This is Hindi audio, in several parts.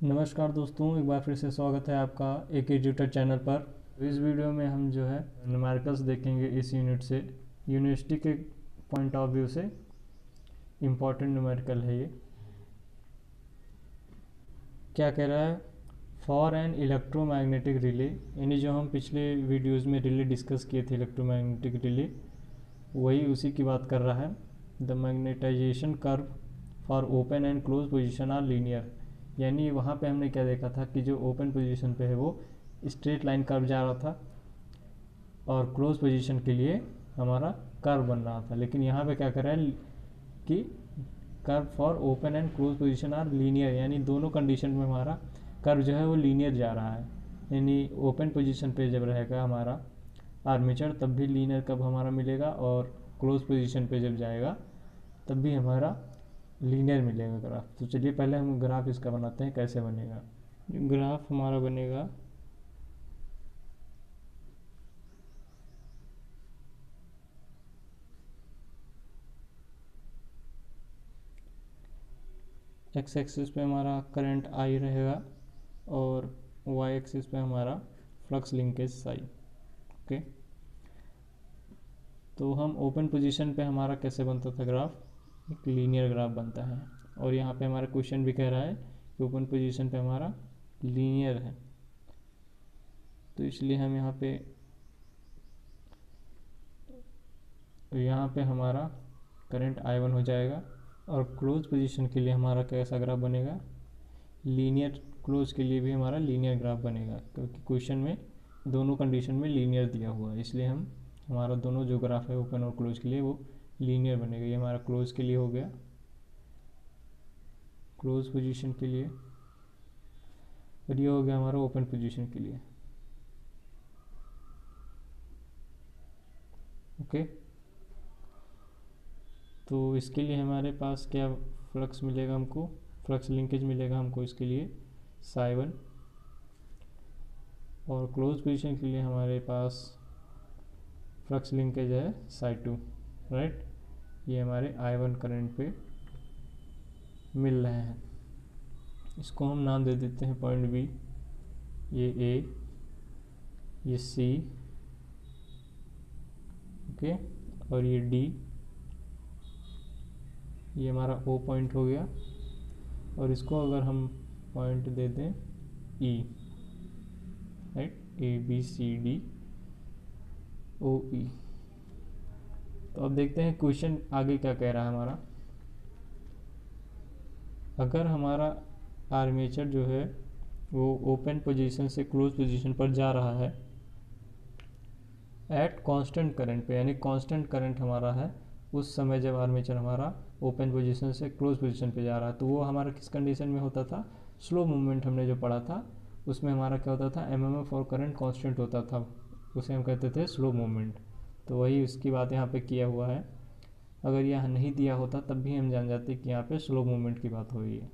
नमस्कार दोस्तों, एक बार फिर से स्वागत है आपका एक एजुटर चैनल पर। इस वीडियो में हम जो है न्यूमेरिकल्स देखेंगे इस यूनिट से। यूनिवर्सिटी के पॉइंट ऑफ व्यू से इम्पॉर्टेंट न्यूमेरिकल है ये। क्या कह रहा है? फॉर एन इलेक्ट्रोमैग्नेटिक रिले, यानी जो हम पिछले वीडियोज़ में रिले डिस्कस किए थे इलेक्ट्रोमैग्नेटिक रिले, वही उसी की बात कर रहा है। The magnetisation curve for open and close position are linear, यानी वहाँ पे हमने क्या देखा था कि जो ओपन पोजीशन पे है वो स्ट्रेट लाइन कर्व जा रहा था और क्लोज पोजीशन के लिए हमारा कर्व बन रहा था। लेकिन यहाँ पे क्या कर रहा है कि curve for open and close position are linear, यानी दोनों कंडीशन में हमारा कर्व जो है वो लीनियर जा रहा है। यानी ओपन पोजीशन पे जब रहेगा हमारा आर्मेचर तब भी लीनियर कर्व हमारा मिलेगा, और क्लोज पोजीशन पे जब जाएगा तब भी हमारा लीनियर मिलेगा ग्राफ। तो चलिए पहले हम ग्राफ इसका बनाते हैं, कैसे बनेगा। ग्राफ हमारा बनेगा एक्स एक्सिस पे हमारा करंट आई रहेगा और वाई एक्सिस पे हमारा फ्लक्स लिंकेज साई। ओके, तो हम ओपन पोजीशन पे हमारा कैसे बनता था ग्राफ? एक लीनियर ग्राफ बनता है। और यहाँ पे हमारा क्वेश्चन भी कह रहा है कि ओपन पोजीशन पे हमारा लीनियर है, तो इसलिए हम यहाँ पे हमारा करंट I1 हो जाएगा। और क्लोज पोजीशन के लिए हमारा कैसा ग्राफ बनेगा? लीनियर। क्लोज के लिए भी हमारा लीनियर ग्राफ बनेगा, क्योंकि क्वेश्चन में दोनों कंडीशन में लीनियर दिया हुआ है, इसलिए हमारा दोनों जो ग्राफ है ओपन और क्लोज के लिए वो लीनियर बनेगा। ये हमारा क्लोज के लिए हो गया, क्लोज पोजीशन के लिए, और ये हो गया हमारा ओपन पोजीशन के लिए। ओके, तो इसके लिए हमारे पास क्या फ्लक्स मिलेगा हमको? फ्लक्स लिंकेज मिलेगा हमको इसके लिए साई1, और क्लोज पोजीशन के लिए हमारे पास फ्लक्स लिंकेज है साई2, राइट। ये हमारे I1 करंट पे मिल रहे हैं। इसको हम नाम दे देते हैं पॉइंट बी, ये ए, ये सी, ओके, और ये डी, ये हमारा ओ पॉइंट हो गया। और इसको अगर हम पॉइंट दे दें E, right, A B C D O E. तो अब देखते हैं क्वेश्चन आगे क्या कह रहा है हमारा। अगर हमारा आर्मेचर जो है वो ओपन पोजीशन से क्लोज पोजीशन पर जा रहा है एट कांस्टेंट करंट पे, यानी कांस्टेंट करंट हमारा है उस समय जब आर्मेचर हमारा ओपन पोजीशन से क्लोज पोजीशन पे जा रहा है, तो वो हमारा किस कंडीशन में होता था? स्लो मूवमेंट हमने जो पढ़ा था उसमें हमारा क्या होता था? एमएमएफ और करंट कांस्टेंट होता था, उसे हम कहते थे स्लो मूवमेंट। तो वही उसकी बात यहाँ पे किया हुआ है। अगर यह नहीं दिया होता तब भी हम जान जाते कि यहाँ पे स्लो मूवमेंट की बात हो रही है।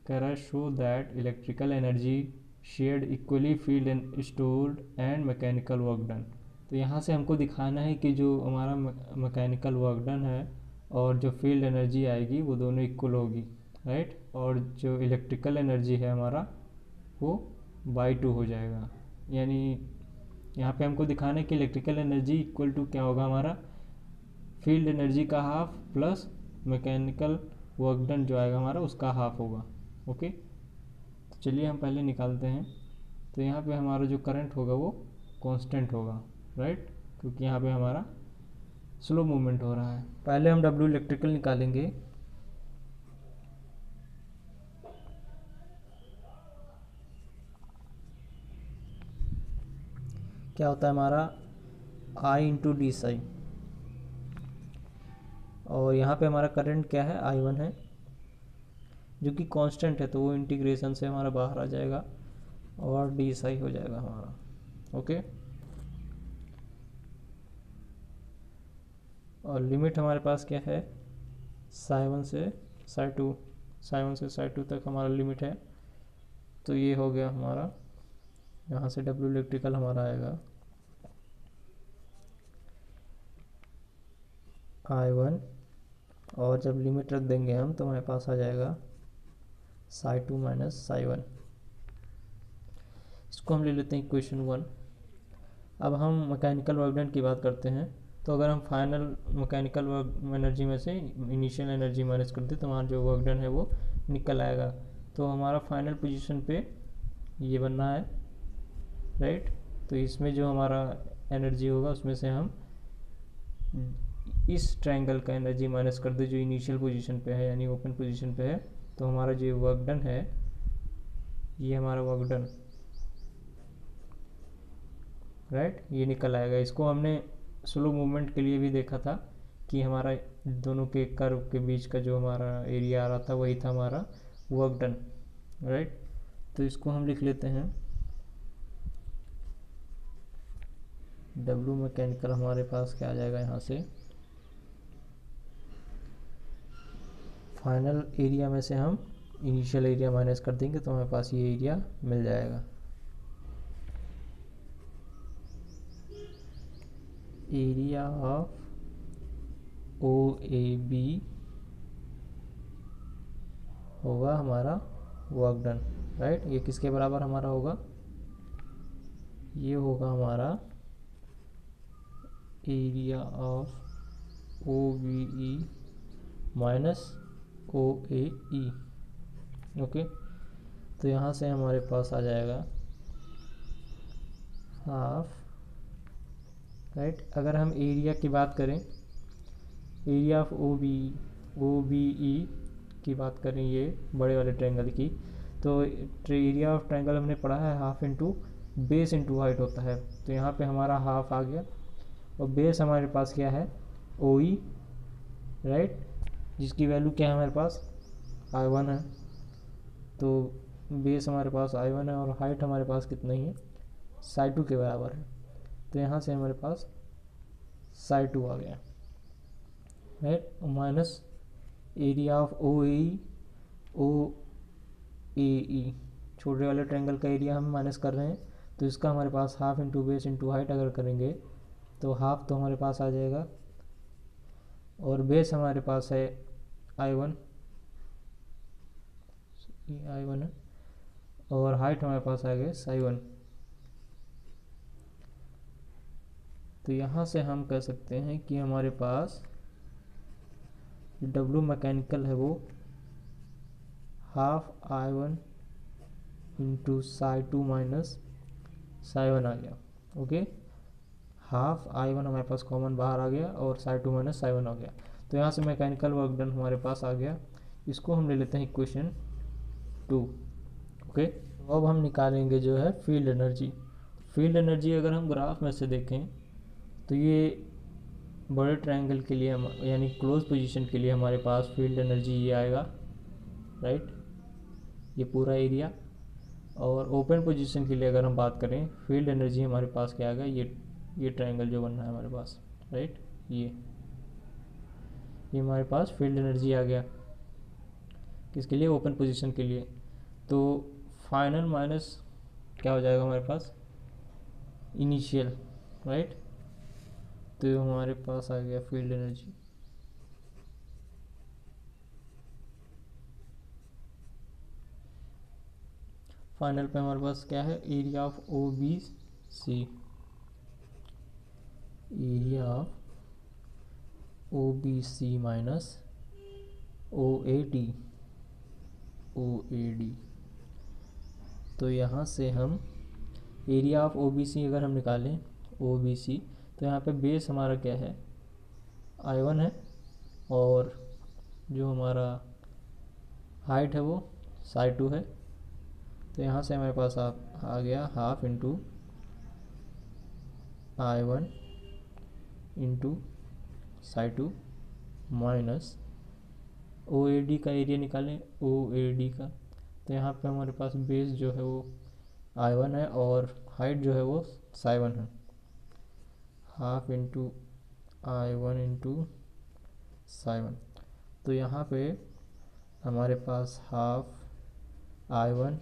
कह रहा है show that electrical energy shared equally field and stored and mechanical work done. तो यहाँ से हमको दिखाना है कि जो हमारा मैकेनिकल वर्क डन है और जो फील्ड एनर्जी आएगी वो दोनों इक्वल होगी, राइट। और जो इलेक्ट्रिकल एनर्जी है हमारा वो बाई 2 हो जाएगा। यानी यहाँ पे हमको दिखाना है कि इलेक्ट्रिकल एनर्जी इक्वल टू क्या होगा? हमारा फील्ड एनर्जी का half plus mechanical work done जो आएगा हमारा उसका हाफ होगा। ओके, तो चलिए हम पहले निकालते हैं। तो यहाँ पे हमारा जो करंट होगा वो कांस्टेंट होगा, राइट, क्योंकि यहाँ पे हमारा स्लो मूवमेंट हो रहा है। पहले हम डब्ल्यू इलेक्ट्रिकल निकालेंगे। क्या होता है हमारा? I इंटू डी साई, और यहाँ पे हमारा करंट क्या है? I1 है, जो कि कांस्टेंट है, तो वो इंटीग्रेशन से हमारा बाहर आ जाएगा और डी साई हो जाएगा हमारा। ओके, और लिमिट हमारे पास क्या है? साई1 से साई2, साई1 से साई2 तक हमारा लिमिट है। तो ये हो गया हमारा, यहाँ से डब्ल्यू इलेक्ट्रिकल हमारा आएगा I1, और जब लिमिट रख देंगे हम तो हमारे पास आ जाएगा Sai to minus psi one. इसको हम ले लेते हैं इक्वेशन 1। अब हम मैकेनिकल वर्क डन की बात करते हैं। तो अगर हम फाइनल मैकेनिकल वर्क एनर्जी में से इनिशियल एनर्जी माइनस कर दें तो हमारा जो वर्क डन है वो निकल आएगा। तो हमारा फाइनल पोजीशन पे ये बनना है, राइट। तो इसमें जो हमारा एनर्जी होगा उसमें से हम इस ट्रायंगल का एनर्जी माइनस कर दे जो इनिशियल पोजीशन पे है यानी ओपन पोजीशन पे है। तो हमारा जो वर्क डन है ये हमारा वर्क डन, राइट, ये निकल आएगा। इसको हमने स्लो मूवमेंट के लिए भी देखा था कि हमारा दोनों के कर्व के बीच का जो हमारा एरिया आ रहा था वही था हमारा वर्क डन, राइट। तो इसको हम लिख लेते हैं W मैकेनिकल हमारे पास क्या आ जाएगा, यहाँ से फाइनल एरिया में से हम इनिशियल एरिया माइनस कर देंगे तो हमारे पास ये एरिया मिल जाएगा। एरिया ऑफ OAB होगा हमारा वर्क डन, राइट। ये किसके बराबर हमारा होगा, ये होगा हमारा area of OBE minus OAE, okay. तो यहाँ से हमारे पास आ जाएगा हाफ, राइट। अगर हम एरिया की बात करें, एरिया ऑफ OBE की बात करें, ये बड़े वाले ट्रायंगल की, तो एरिया ऑफ ट्रायंगल हमने पढ़ा है half into base into height होता है। तो यहाँ पे हमारा हाफ आ गया और बेस हमारे पास क्या है OE, राइट, जिसकी वैल्यू क्या है हमारे पास I1 है। तो बेस हमारे पास I1 है और हाइट हमारे पास कितना ही है साई 2 के बराबर है। तो यहाँ से हमारे पास साई 2 आ गया, right, minus area of OAE छोटे वाले ट्रायंगल का एरिया हम माइनस कर रहे हैं। तो इसका हमारे पास half into base into height अगर करेंगे तो हाफ तो हमारे पास आ जाएगा और बेस हमारे पास है I1, ये I1 है और हाइट हमारे पास आ गया साई 1। तो यहाँ से हम कह सकते हैं कि हमारे पास W मैकेनिकल है वो half I1 into Sai 2 minus psi 1 आ गया, ओके। हाफ I1 हमारे पास कॉमन बाहर आ गया और साई 2 माइनस साई 1 आ गया। तो यहाँ से मैकेनिकल वर्क डन हमारे पास आ गया। इसको हम ले लेते हैं इक्वेशन 2, ओके। अब हम निकालेंगे जो है फील्ड एनर्जी। फील्ड एनर्जी अगर हम ग्राफ में से देखें तो ये बड़े ट्रायंगल के लिए यानी क्लोज पोजीशन के लिए हमारे पास फील्ड एनर्जी ये आएगा, राइट, ये पूरा एरिया। और ओपन पोजीशन के लिए अगर हम बात करें फील्ड एनर्जी हमारे पास क्या आएगा, ये ट्रायंगल जो बन रहा है हमारे पास, राइट, ये हमारे पास फील्ड एनर्जी आ गया किसके लिए, ओपन पोजीशन के लिए। तो फाइनल माइनस क्या हो जाएगा हमारे पास इनिशियल, राइट। तो हमारे पास आ गया फील्ड एनर्जी। फाइनल पे हमारे पास क्या है, area of OBC, area of OBC minus OAD। तो यहाँ से हम एरिया ऑफ OBC अगर हम निकालें OBC, तो यहाँ पे बेस हमारा क्या है I1 है और जो हमारा हाइट है वो साई 2 है। तो यहाँ से हमारे पास आ गया half into I1 into Sai 2 minus OAD का एरिया निकालें OAD का। तो यहाँ पे हमारे पास बेस जो है वो I1 है और हाइट जो है वो साई 1 है। Half into I1 into Sai 1। तो यहाँ पे हमारे पास हाफ I1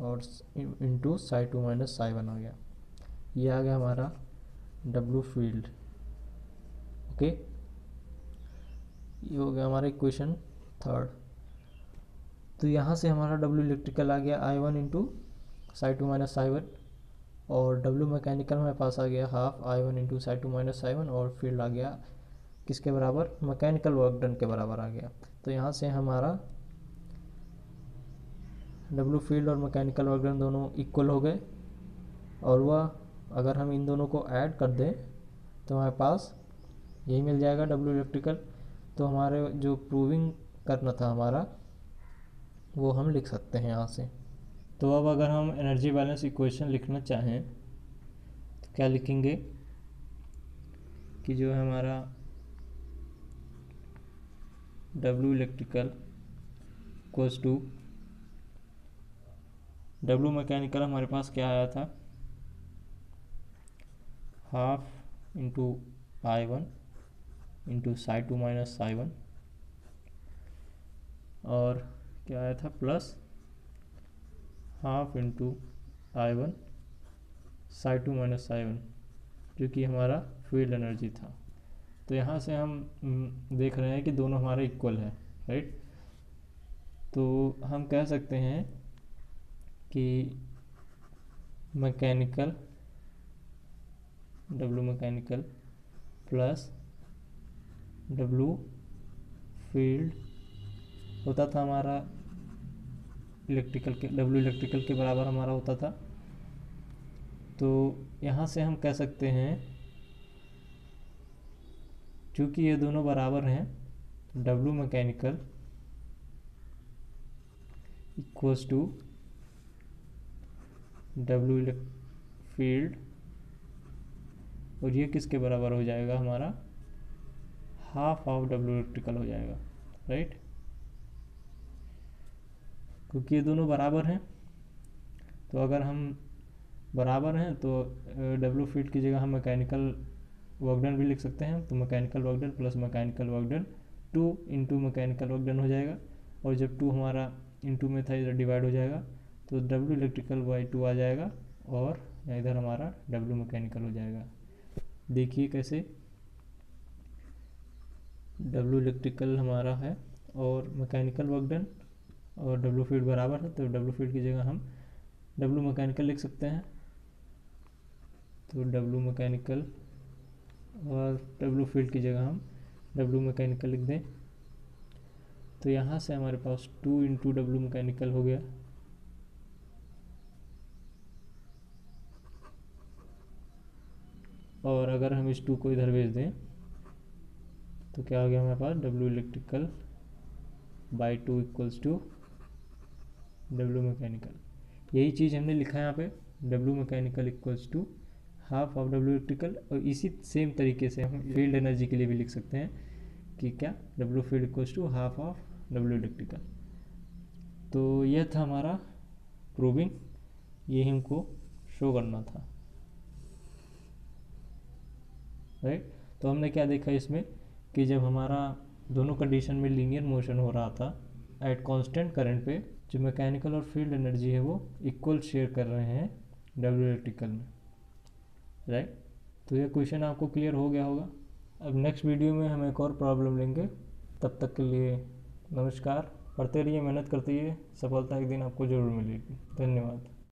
और इंटू साई 2 माइनस साई 1 आ गया। ये आ गया हमारा W फील्ड, ओके। ये हो गया हमारा इक्वेशन 3। तो यहाँ से हमारा W इलेक्ट्रिकल आ गया I1 into psi2 minus psi1, और W मैकेनिकल हमारे पास आ गया half I1 into psi2 minus psi1, और फील्ड आ गया किसके बराबर, मैकेनिकल वर्क डन के बराबर आ गया। तो यहाँ से हमारा W फील्ड और मैकेनिकल वर्क डन दोनों इक्वल हो गए, और वह अगर हम इन दोनों को ऐड कर दें तो हमारे पास यही मिल जाएगा W इलेक्ट्रिकल। तो हमारे जो प्रूविंग करना था हमारा वो हम लिख सकते हैं यहाँ से। तो अब अगर हम एनर्जी बैलेंस इक्वेशन लिखना चाहें तो क्या लिखेंगे कि जो है हमारा W electrical equals to W mechanical हमारे पास क्या आया था, half into I1 into psi2 minus psi1, और क्या आया था plus half into I1 psi2 minus psi1, जो कि हमारा फील्ड एनर्जी था। तो यहाँ से हम देख रहे हैं कि दोनों हमारे इक्वल है, राइट। तो हम कह सकते हैं कि mechanical W mechanical plus W field होता था हमारा इलेक्ट्रिकल के, W इलेक्ट्रिकल के बराबर हमारा होता था। तो यहाँ से हम कह सकते हैं चूँकि ये दोनों बराबर हैं, W mechanical equals to W field, और ये किसके बराबर हो जाएगा, हमारा हाफ ऑफ W इलेक्ट्रिकल हो जाएगा, राइट। क्योंकि ये दोनों बराबर हैं, तो अगर हम बराबर हैं तो W फील्ड की जगह हम मैकेनिकल वर्क डन भी लिख सकते हैं। तो mechanical work done plus mechanical work done 2 into mechanical work done हो जाएगा, और जब 2 हमारा इंटू में था इधर डिवाइड हो जाएगा, तो W इलेक्ट्रिकल बाई 2 आ जाएगा, और इधर हमारा W मैकेनिकल हो जाएगा। देखिए कैसे W इलेक्ट्रिकल हमारा है और मैकेनिकल वर्क डन और W फील्ड बराबर है, तो W फील्ड की जगह हम W मैकेनिकल लिख सकते हैं। तो W मैकेनिकल और W फील्ड की जगह हम W मैकेनिकल लिख दें, तो यहाँ से हमारे पास 2 इंटू W मैकेनिकल हो गया, और अगर हम इस 2 को इधर भेज दें तो क्या हो गया हमारे पास, W electrical by 2 equals to W mechanical. यही चीज़ हमने लिखा है यहाँ पे, W mechanical equals to half of W electrical. और इसी सेम तरीके से हम फील्ड एनर्जी के लिए भी लिख सकते हैं कि क्या, W field equals to half of W electrical. तो यह था हमारा प्रूविंग, ये हमको शो करना था, राइट। तो हमने क्या देखा इसमें कि जब हमारा दोनों कंडीशन में लीनियर मोशन हो रहा था एट कांस्टेंट करंट पे, जो मैकेनिकल और फील्ड एनर्जी है वो इक्वल शेयर कर रहे हैं W इलेक्ट्रिकल में, राइट। तो ये क्वेश्चन आपको क्लियर हो गया होगा। अब नेक्स्ट वीडियो में हम एक और प्रॉब्लम लेंगे, तब तक के लिए नमस्कार। पढ़ते रहिए, मेहनत करते रहिए, सफलता एक दिन आपको जरूर मिलेगी। धन्यवाद।